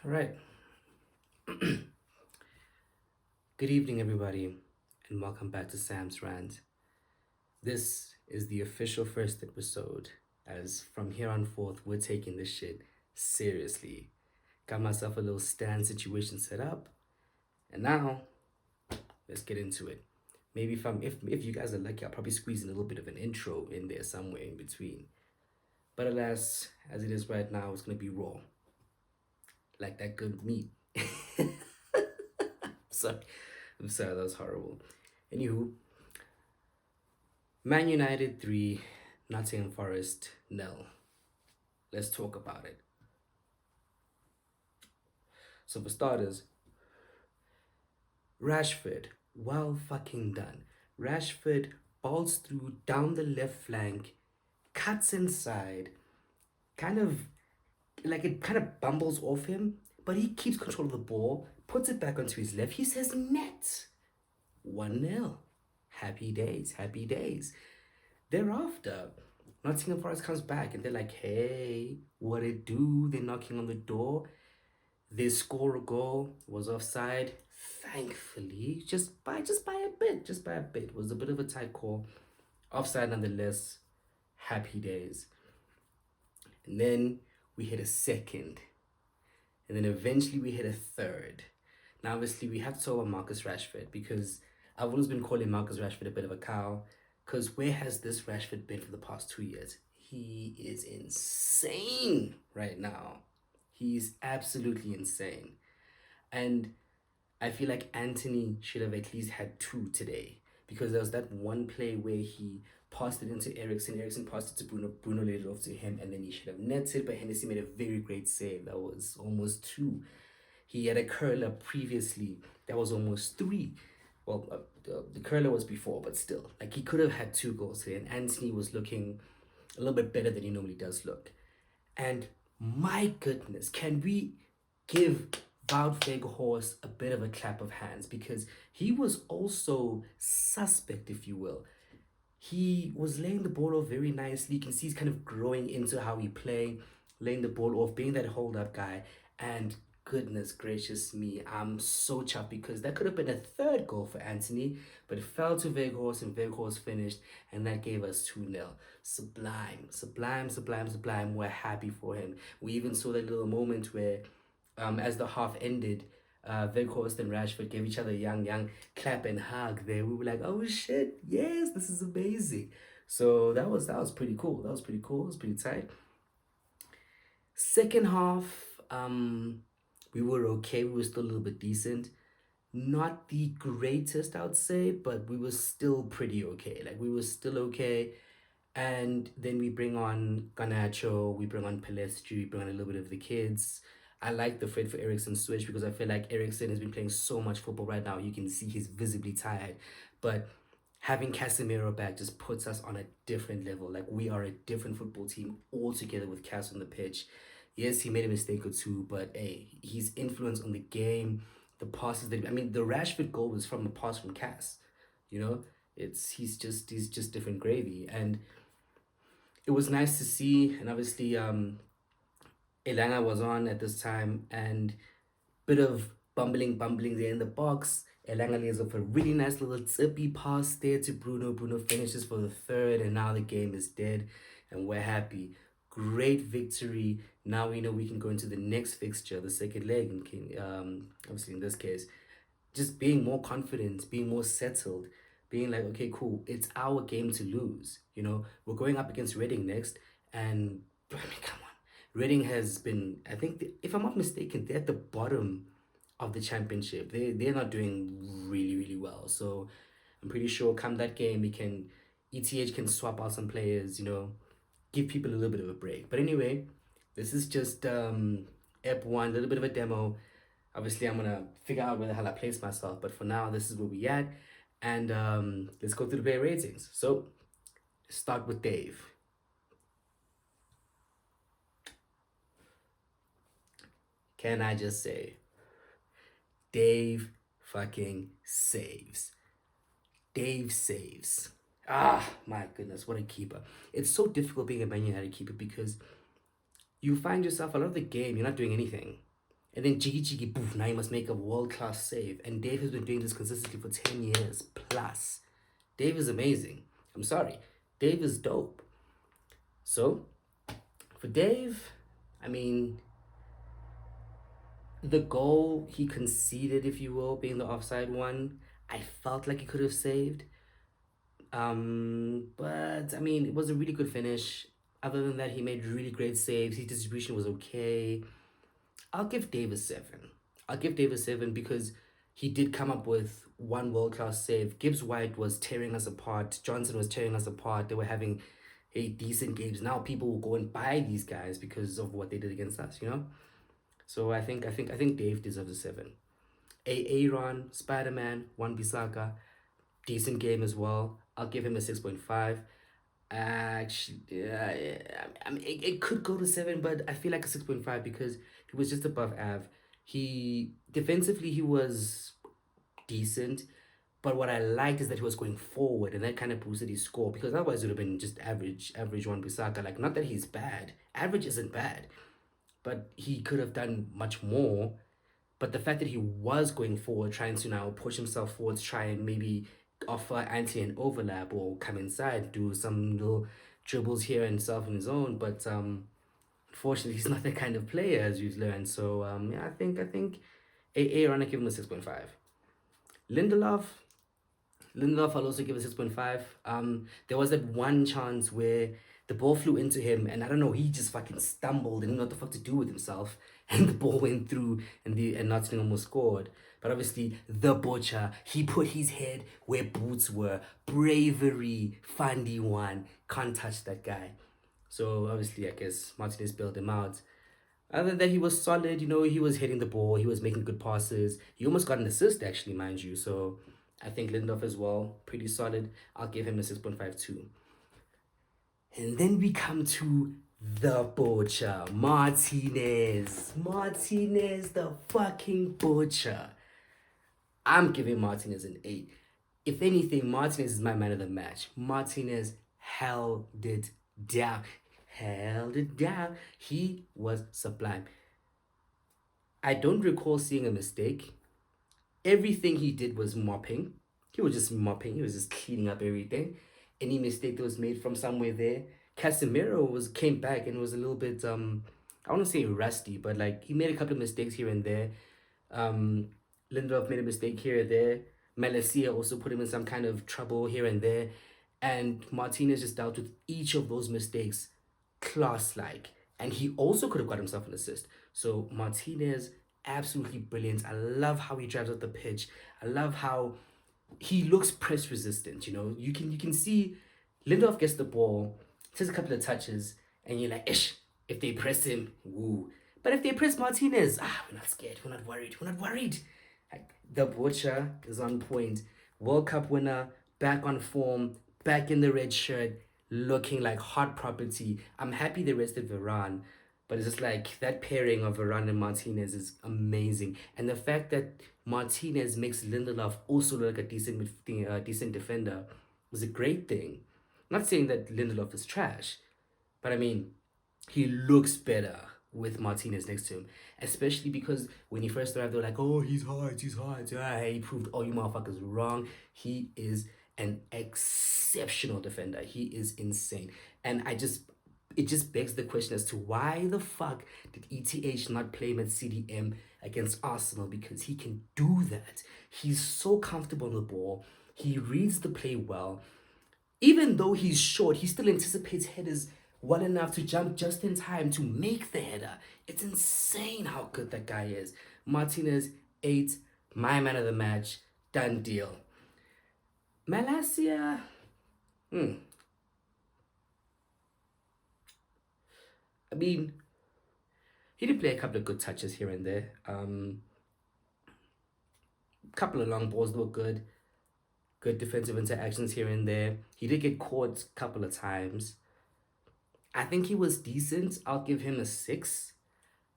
All right. Good evening, everybody, and welcome back to Sam's Rant. This is the official first episode, as from here on forth, we're taking this shit seriously. Got myself a little stand situation set up, and now let's get into it. Maybe if you guys are lucky, I'll probably squeeze in a little bit of an intro in there somewhere in between. But alas, as it is right now, it's gonna be raw, like that good meat. sorry, I'm sorry, that was horrible. Anywho, Man United 3, Nottingham Forest nil. Let's talk about it. So for starters, Rashford, well fucking done. Rashford balls through down the left flank, cuts inside, kind of like it kind of bumbles off him, but he keeps control of the ball, puts it back onto his left. He says net. 1-0. Happy days, happy days. Thereafter, Nottingham Forest comes back and they're like, hey, what it do? They're knocking on the door. They score a goal, was offside. Thankfully, just by a bit, just by a bit. It was a bit of a tight call. Offside nonetheless. Happy days. And then we hit a second. And then eventually we hit a third. Now obviously we have to talk about Marcus Rashford because I've always been calling Marcus Rashford a bit of a cow. Because where has this Rashford been for the past 2 years? He is insane right now. He's absolutely insane. And I feel like Anthony should have at least had two today. Because there was that one play where he passed it into Ericsson. Ericsson passed it to Bruno. Bruno laid it off to him, and then he should have netted. But Hennessy made a very great save. That was almost two. He had a curler previously. That was almost three. Well, the curler was before, but still, like he could have had two goals today. And Anthony was looking a little bit better than he normally does look. And my goodness, can we give Wout Weghorst a bit of a clap of hands because he was also suspect, if you will. He was laying the ball off very nicely. You can see he's kind of growing into how he play, laying the ball off, being that hold up guy. And goodness gracious me, I'm so chuffed because that could have been a third goal for Anthony, but it fell to Weghorst and Weghorst finished, and that gave us 2-0. Sublime, sublime, sublime, sublime. We're happy for him. We even saw that little moment where, as the half ended, Weghorst and Rashford gave each other a young clap and hug there. We were like, oh shit, yes, this is amazing. So that was pretty cool. That was pretty cool. It was pretty tight. Second half, we were okay. We were still a little bit decent. Not the greatest, I would say, but we were still pretty okay. Like we were still okay. And then we bring on Garnacho, we bring on Palestri, we bring on a little bit of the kids. I like the Fred for Ericsson switch because I feel like Ericsson has been playing so much football right now. You can see he's visibly tired. But having Casemiro back just puts us on a different level. Like we are a different football team altogether with Cas on the pitch. Yes, he made a mistake or two, but hey, his influence on the game, the passes that I mean, the Rashford goal was from the pass from Cas. You know, he's just different gravy, and it was nice to see. And obviously, Elanga was on at this time, and bit of bumbling there in the box. Elanga lays off a really nice little zippy pass there to Bruno. Bruno finishes for the third, and now the game is dead, and we're happy. Great victory. Now we know we can go into the next fixture, the second leg, and obviously in this case, just being more confident, being more settled, being like, okay, cool, it's our game to lose. You know, we're going up against Reading next, and I mean, come on. Reading has been, I think, if I'm not mistaken, they're at the bottom of the championship. They're not doing really really well. So I'm pretty sure come that game we can, ETH can swap out some players. You know, give people a little bit of a break. But anyway, this is just ep one, a little bit of a demo. Obviously, I'm gonna figure out where the hell I place myself. But for now, this is where we at, and let's go through the player ratings. So start with Dave. Can I just say, Dave fucking saves. Dave saves. Ah, my goodness, what a keeper. It's so difficult being a Man United keeper because you find yourself a lot of the game, you're not doing anything. And then jiggy jiggy boof, now you must make a world class save. And Dave has been doing this consistently for 10 years plus. Dave is amazing. I'm sorry. Dave is dope. So for Dave, I mean, the goal he conceded, if you will, being the offside one, I felt like he could have saved. But I mean, it was a really good finish. Other than that, he made really great saves. His distribution was okay. I'll give Dave a 7. I'll give Dave a 7 because he did come up with one world class save. Gibbs White was tearing us apart. Johnson was tearing us apart. They were having a decent games. Now people will go and buy these guys because of what they did against us, you know? So I think Dave deserves a 7. Aaron, Spider-Man, Wan Bissaka, decent game as well. I'll give him a 6.5. Actually, I mean, it could go to 7, but I feel like a 6.5 because he was just above Av. He defensively he was decent, but what I liked is that he was going forward, and that kind of boosted his score because otherwise it would have been just average one Bissaka. Like, not that he's bad, average isn't bad, but he could have done much more. But the fact that he was going forward, trying to now push himself forwards, try and maybe offer Anti an overlap or come inside, do some little dribbles here and stuff on his own. But unfortunately, he's not that kind of player, as we've learned. So yeah, I think Aaron, I give him a 6.5. Lindelof, Lindelof, I'll also give a 6.5. There was that one chance where the ball flew into him, and I don't know, he just fucking stumbled and didn't know what the fuck to do with himself, and the ball went through, and Nottingham almost scored. But obviously, the butcher, he put his head where boots were. Bravery, Fundy one, can't touch that guy. So obviously, I guess Martinez bailed him out. Other than that, he was solid. You know, he was hitting the ball. He was making good passes. He almost got an assist, actually, mind you. So I think Lindelof as well, pretty solid. I'll give him a 6.5 too. And then we come to the butcher, Martinez. Martinez, the fucking butcher. I'm giving Martinez an 8. If anything, Martinez is my man of the match. Martinez held it down. Held it down. He was sublime. I don't recall seeing a mistake. Everything he did was mopping. He was just mopping. He was just cleaning up everything. Any mistake that was made from somewhere there. Casemiro came back and was a little bit I want to say rusty, but like he made a couple of mistakes here and there. Um, Lindelof made a mistake here and there. Malacia also put him in some kind of trouble here and there. And Martinez just dealt with each of those mistakes class like. And he also could have got himself an assist. So Martinez, absolutely brilliant. I love how he drives up the pitch. I love how he looks press resistant. You know, you can see Lindelof gets the ball, takes a couple of touches, and you're like, ish, if they press him, woo. But if they press Martinez, we're not scared. We're not worried. We're not worried. Like, the butcher is on point. World Cup winner, back on form, back in the red shirt, looking like hot property. I'm happy they rested Varane, but it's just like that pairing of Varane and Martinez is amazing. And the fact that Martinez makes Lindelof also look like a decent defender was a great thing. I'm not saying that Lindelof is trash, but I mean, he looks better with Martinez next to him. Especially because when he first arrived, they were like, oh, he's hard, he's hard. He proved all you motherfuckers wrong. He is an exceptional defender. He is insane. And it just begs the question as to why the fuck did ETH not play him at CDM against Arsenal? Because he can do that. He's so comfortable on the ball. He reads the play well. Even though he's short, he still anticipates headers well enough to jump just in time to make the header. It's insane how good that guy is. Martinez, 8, my man of the match, done deal. Malacia, I mean, he did play a couple of good touches here and there. Couple of long balls look good. Good defensive interactions here and there. He did get caught a couple of times. I think he was decent. I'll give him a 6.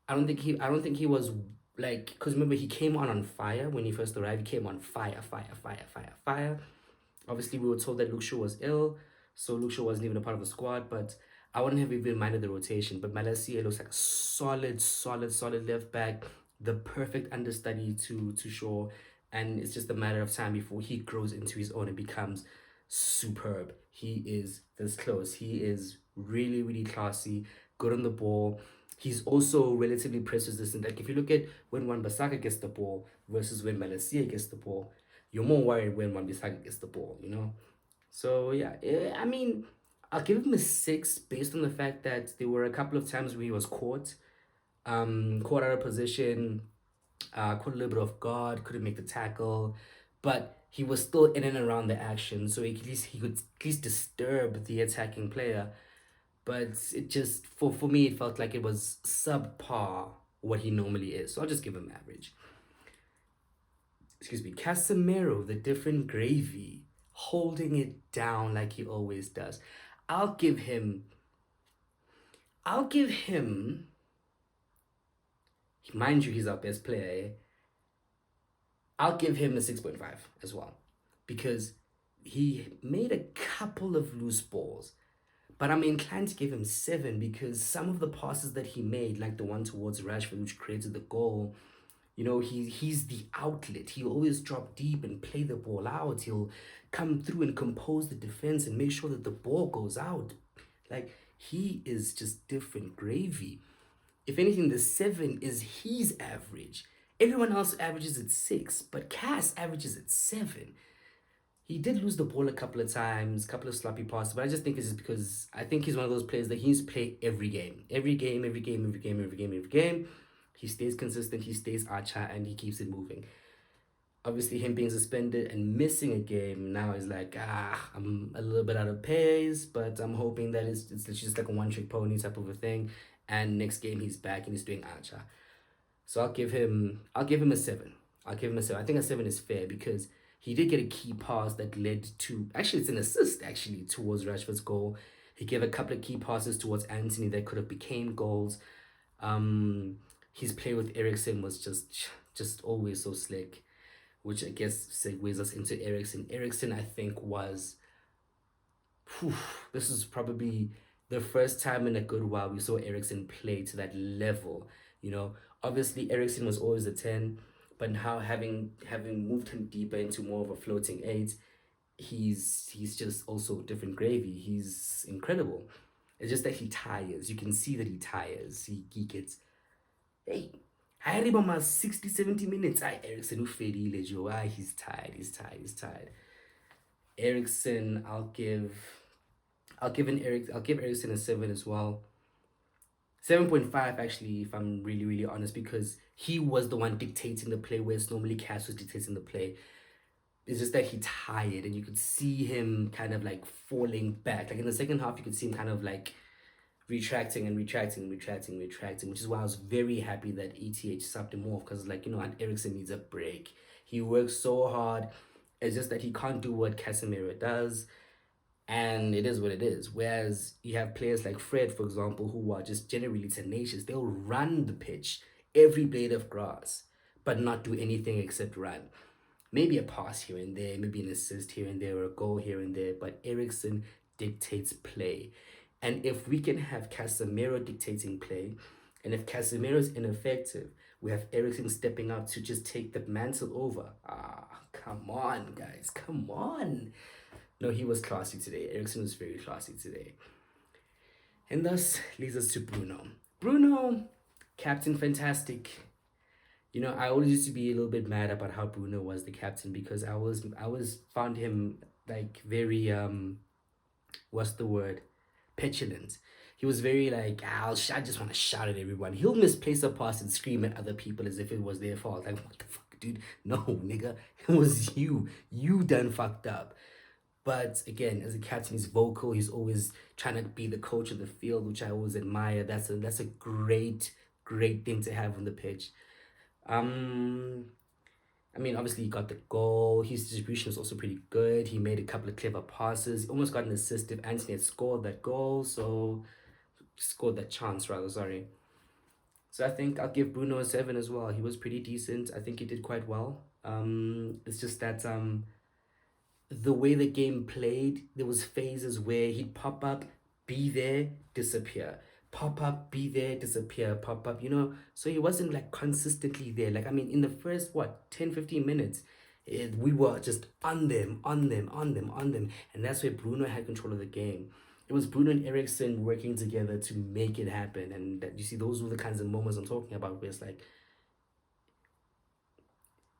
I don't think he was like, because remember he came on fire when he first arrived. He came on fire, fire, fire, fire, fire. Obviously, we were told that Luke Shaw was ill, so Luke Shaw wasn't even a part of the squad. But I wouldn't have even minded the rotation. But Malacia looks like a solid, solid, solid left back. the perfect understudy to Shaw, and it's just a matter of time before he grows into his own and becomes superb. He is this close. He is really, really classy, good on the ball. He's also relatively press resistant. Like if you look at when Wan Bissaka gets the ball versus when Malacia gets the ball, you're more worried when Wan Bissaka gets the ball, you know? So yeah, I mean, I'll give him a six based on the fact that there were a couple of times where he was caught out of position, caught a little bit off guard, couldn't make the tackle, but he was still in and around the action, so he could at least disturb the attacking player. But it just for me it felt like it was subpar what he normally is. So I'll just give him average. Excuse me, Casemiro, the different gravy, holding it down like he always does. I'll give him. I'll give him. Mind you, he's our best player. I'll give him a 6.5 as well, because he made a couple of loose balls. But I'm inclined to give him 7 because some of the passes that he made, like the one towards Rashford, which created the goal, he's the outlet. He'll always drop deep and play the ball out. He'll come through and compose the defense and make sure that the ball goes out. Like, he is just different gravy. If anything, the 7 is his average. Everyone else averages at 6, but Cass averages at 7. He did lose the ball a couple of times, a couple of sloppy passes, but I just think it's just because I think he's one of those players that he needs to play every game. Every game, every game, every game, every game, every game. He stays consistent, he stays archer, and he keeps it moving. Obviously, him being suspended and missing a game now is like, I'm a little bit out of pace, but I'm hoping that it's just like a one-trick pony type of a thing. And next game he's back and he's doing archer. So I'll give him a 7. I'll give him a 7. I think a 7 is fair because he did get a key pass that led to, actually it's an assist actually towards Rashford's goal. He gave a couple of key passes towards Anthony that could have became goals. His play with Eriksen was just always so slick, which I guess segues us into Eriksen. Eriksen, I think, was whew, this is probably the first time in a good while we saw Eriksen play to that level. Obviously Eriksen was always a 10, but now having moved him deeper into more of a floating 8, he's just also different gravy. He's incredible. It's just that he tires. You can see that he tires. He gets, hey, I remember 60, 70 minutes. Eriksen ufedile Joe. He's tired. He's tired. He's tired. Eriksen, I'll give Eriksen a 7 as well. 7.5 actually, if I'm really, really honest, because he was the one dictating the play, whereas normally Cass was dictating the play. It's just that he tired and you could see him kind of like falling back. Like in the second half, you could see him kind of like retracting and retracting and retracting and retracting, which is why I was very happy that ETH subbed him off, because like, and Eriksen needs a break. He works so hard. It's just that he can't do what Casemiro does, and it is what it is. Whereas you have players like Fred, for example, who are just generally tenacious. They'll run the pitch, every blade of grass, but not do anything except run. Maybe a pass here and there, maybe an assist here and there, or a goal here and there, but Eriksen dictates play. And if we can have Casemiro dictating play, and if Casemiro is ineffective, we have Eriksen stepping up to just take the mantle over. Come on, guys, come on. No, he was classy today. Eriksen was very classy today. And thus leads us to Bruno. Bruno, captain fantastic. I always used to be a little bit mad about how Bruno was the captain, because I was found him like very what's the word? Petulant. He was very like, I just want to shout at everyone. He'll misplace a pass and scream at other people as if it was their fault. Like, what the fuck, dude? No, nigga. It was you. You done fucked up. But again, as a captain, he's vocal. He's always trying to be the coach of the field, which I always admire. That's a great, great thing to have on the pitch. I mean, obviously he got the goal. His distribution was also pretty good. He made a couple of clever passes. He almost got an assist if Anthony had scored that goal. So scored that chance rather. Sorry. So I think I'll give Bruno a 7 as well. He was pretty decent. I think he did quite well. It's just that the way the game played, there was phases where he'd pop up, be there, disappear. pop up, be there, disappear, pop up, So he wasn't like consistently there. Like, I mean, in the first, what, 10, 15 minutes, we were just on them, on them, on them, on them. And that's where Bruno had control of the game. It was Bruno and Ericsson working together to make it happen. And that, you see, those were the kinds of moments I'm talking about where it's like,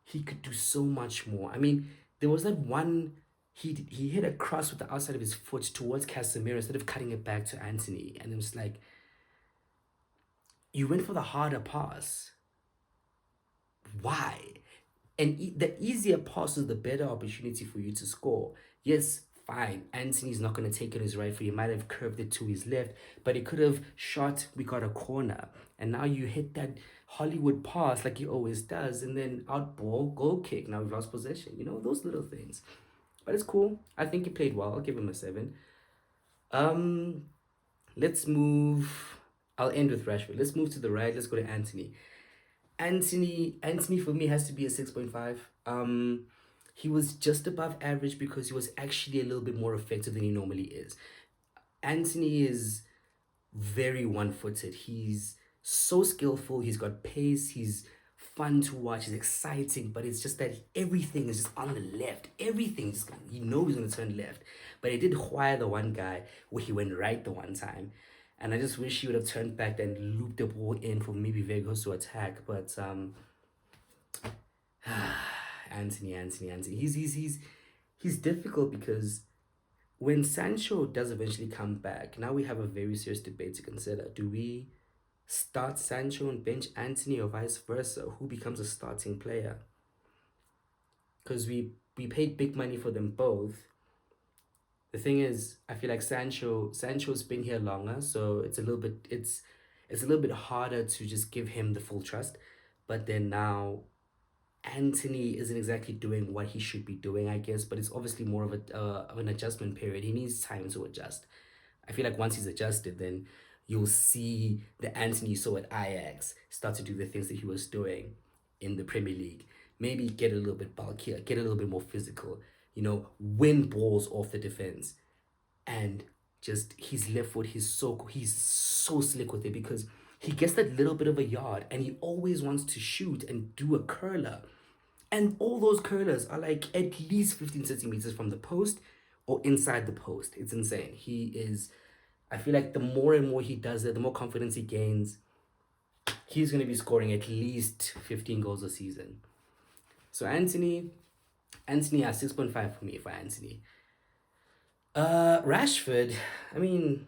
he could do so much more. I mean, there was that one, he hit a cross with the outside of his foot towards Casemiro instead of cutting it back to Anthony. And it was like, you went for the harder pass. Why? And the easier pass is the better opportunity for you to score. Yes, fine. Anthony's not going to take it his right foot. He might have curved it to his left, but he could have shot. We got a corner. And now you hit that Hollywood pass like he always does, and then out ball, goal kick. Now we've lost possession. Those little things. But it's cool. I think he played well. I'll give him a 7. Um, let's move. I'll end with Rashford. Let's move to the right. Let's go to Anthony. Anthony for me has to be a 6.5. He was just above average because he was actually a little bit more effective than he normally is. Anthony is very one-footed. He's so skillful. He's got pace. He's fun to watch. He's exciting, but it's just that everything is just on the left. Everything just he knows he's gonna turn left. But he did wire the one guy where he went right the one time. And I just wish he would have turned back and looped the ball in for maybe Vegas to attack. But Anthony. He's difficult because when Sancho does eventually come back, now we have a very serious debate to consider. Do we start Sancho and bench Anthony or vice versa? Who becomes a starting player? Because we paid big money for them both. The thing is, I feel like Sancho's been here longer, so it's a little bit harder to just give him the full trust. But then now Anthony isn't exactly doing what he should be doing, I guess, but it's obviously more of an adjustment period. He needs time to adjust. I feel like once he's adjusted, then you'll see the Anthony you saw at Ajax start to do the things that he was doing in the Premier League. Maybe get a little bit bulkier, get a little bit more physical, win balls off the defense. And just his left foot, he's so slick with it because he gets that little bit of a yard and he always wants to shoot and do a curler. And all those curlers are like at least 15 centimeters from the post or inside the post. It's insane. I feel like the more and more he does it, the more confidence he gains, he's going to be scoring at least 15 goals a season. So Anthony has 6.5 for me for Anthony. Rashford, I mean,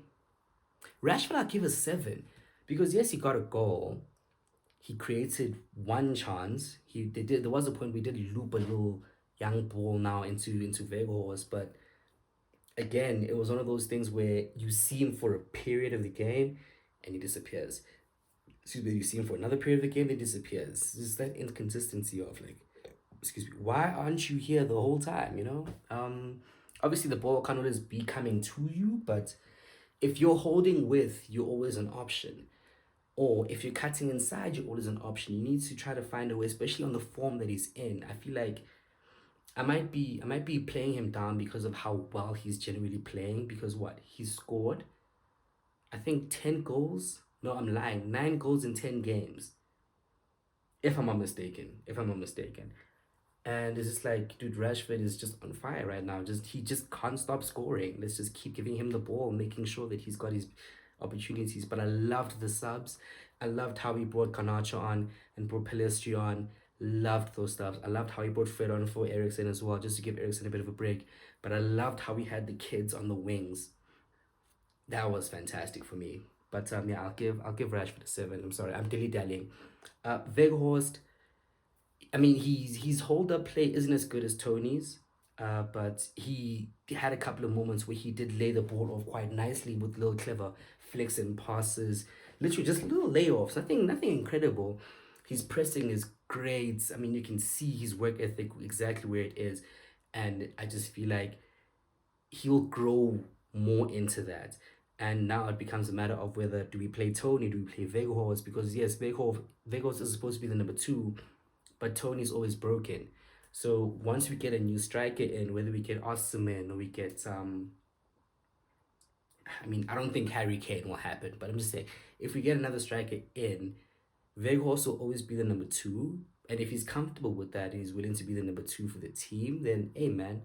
Rashford I'll give a 7 because yes, he got a goal. He created one chance. There was a point we did loop a little young ball now into Vegas, but again, it was one of those things where you see him for a period of the game and he disappears. Excuse me, you see him for another period of the game, he disappears. It's that inconsistency of like, excuse me, why aren't you here the whole time, Obviously the ball can't always be coming to you, but if you're holding with, you're always an option. Or if you're cutting inside, you're always an option. You need to try to find a way, especially on the form that he's in. I feel like I might be playing him down because of how well he's generally playing. Because what? He's scored, I think 10 goals. No, I'm lying. 9 goals in 10 games. If I'm not mistaken. And it's just like, dude, Rashford is just on fire right now. He just can't stop scoring. Let's just keep giving him the ball, making sure that he's got his opportunities. But I loved the subs. I loved how he brought Garnacho on and brought Pelistri on. Loved those stuff. I loved how he brought Fred on for Ericsson as well, just to give Ericsson a bit of a break. But I loved how we had the kids on the wings. That was fantastic for me. But yeah, I'll give Rashford a 7. I'm sorry, I'm dilly dallying. Weghorst, I mean, his hold up play isn't as good as Tony's, but he had a couple of moments where he did lay the ball off quite nicely with little clever flicks and passes, literally just little layoffs. Nothing incredible. His pressing is great. I mean, you can see his work ethic exactly where it is, and I just feel like he'll grow more into that. And now it becomes a matter of whether do we play Tony, do we play Weghorst? Because yes, Weghorst is supposed to be the number 2, but Tony's always broken. So once we get a new striker in, whether we get Osimhen or we get I mean, I don't think Harry Kane will happen, but I'm just saying, if we get another striker in, Vegas will always be the number two. And if he's comfortable with that and he's willing to be the number two for the team, then hey man,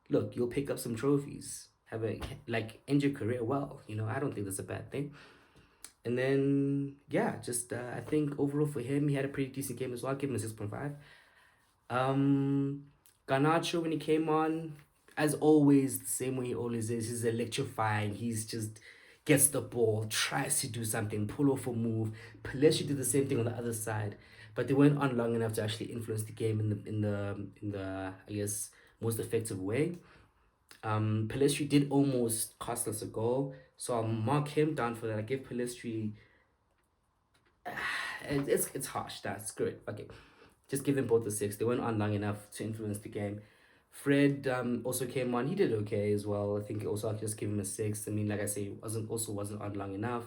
look, you'll pick up some trophies. Have a like end your career well. You know, I don't think that's a bad thing. And then yeah, just I think overall for him, he had a pretty decent game as well. I'll give him a 6.5. Um, Garnacho when he came on, as always, the same way he always is. He's electrifying. He's just gets the ball, tries to do something, pull off a move. Pelé did the same thing on the other side, but they weren't on long enough to actually influence the game in the I guess most effective way. Pelistri did almost cost us a goal, so I'll mark him down for that. I give Pelistri. It's harsh. That's good. Okay, just give them both a six. They weren't on long enough to influence the game. Fred also came on. He did okay as well. I think also I'll just give him a six. I mean, like I say, wasn't on long enough.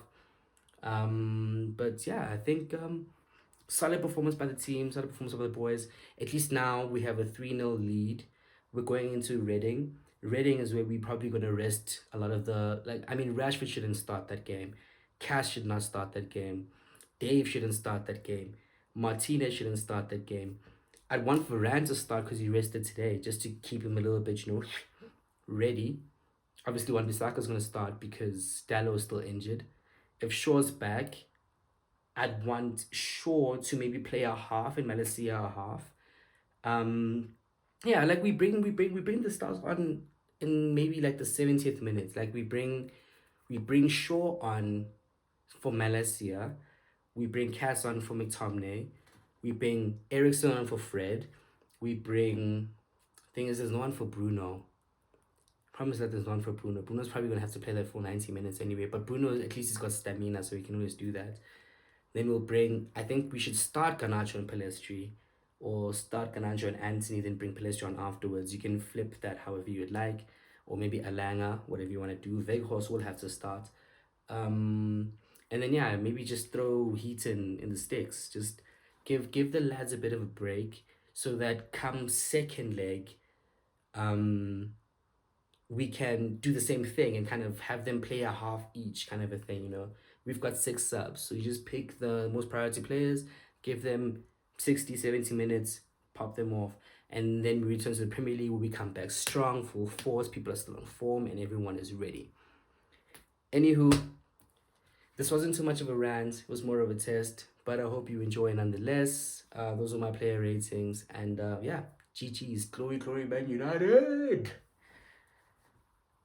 But yeah, I think solid performance by the team, solid performance by the boys. At least now we have a 3-0 lead. We're going into Reading. Reading is where we're probably going to rest a lot of the. Like, I mean, Rashford shouldn't start that game. Cash should not start that game. Dave shouldn't start that game. Martinez shouldn't start that game. I'd want Varane to start because he rested today, just to keep him a little bit, ready. Obviously, Wan-Bissaka's going to start because Dallo is still injured. If Shaw's back, I'd want Shaw to maybe play a half and Malaysia a half. Yeah, like we bring the stars on in maybe like the 70th minute. Like we bring Shaw on for Malaysia, we bring Cass on for McTominay, we bring Ericsson on for Fred, we bring. Thing is, there's no one for Bruno. Promise that there's no one for Bruno. Bruno's probably gonna have to play that full 90 minutes anyway. But Bruno at least he's got stamina, so he can always do that. Then we'll bring. I think we should start Garnacho and Palestri, or start Garnacho and Anthony, then bring Palestri on afterwards. You can flip that however you'd like, or maybe Alanga, whatever you want to do. Veghorst will have to start. Um, and then yeah, maybe just throw Heaton in the sticks. Just give the lads a bit of a break, so that come second leg, um, we can do the same thing and kind of have them play a half each kind of a thing. We've got six subs, so you just pick the most priority players, give them 60, 70 minutes, pop them off, and then we return to the Premier League where we come back strong, full force, people are still on form, and everyone is ready. Anywho, this wasn't too much of a rant, it was more of a test, but I hope you enjoy nonetheless. Those are my player ratings, and yeah, GG's, glory, glory, Man United!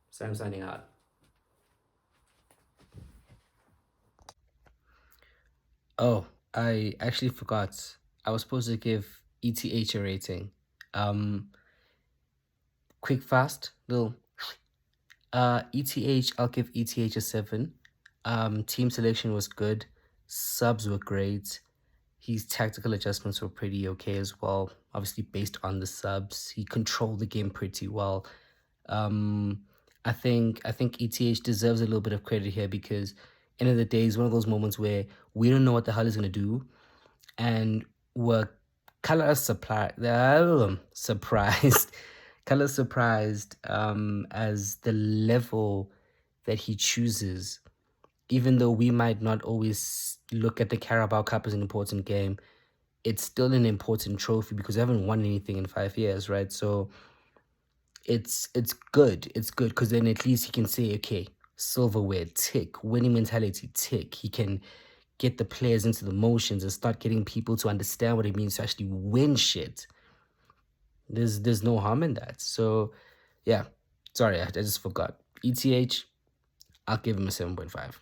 So I'm signing out. Oh, I actually forgot. I was supposed to give ETH a rating. Um, quick, fast, little. ETH, I'll give ETH a 7. Team selection was good. Subs were great. His tactical adjustments were pretty okay as well. Obviously, based on the subs, he controlled the game pretty well. Um, I think ETH deserves a little bit of credit here because end of the day is one of those moments where we don't know what the hell he's gonna do, and we're kind of surprised, kind of surprised as the level that he chooses. Even though we might not always look at the Carabao Cup as an important game, it's still an important trophy because we haven't won anything in 5 years, right? So it's good. It's good because then at least he can say, okay, silverware, tick, winning mentality, tick. He can get the players into the motions and start getting people to understand what it means to actually win shit. There's no harm in that. So yeah, sorry, I just forgot. ETH, I'll give him a 7.5.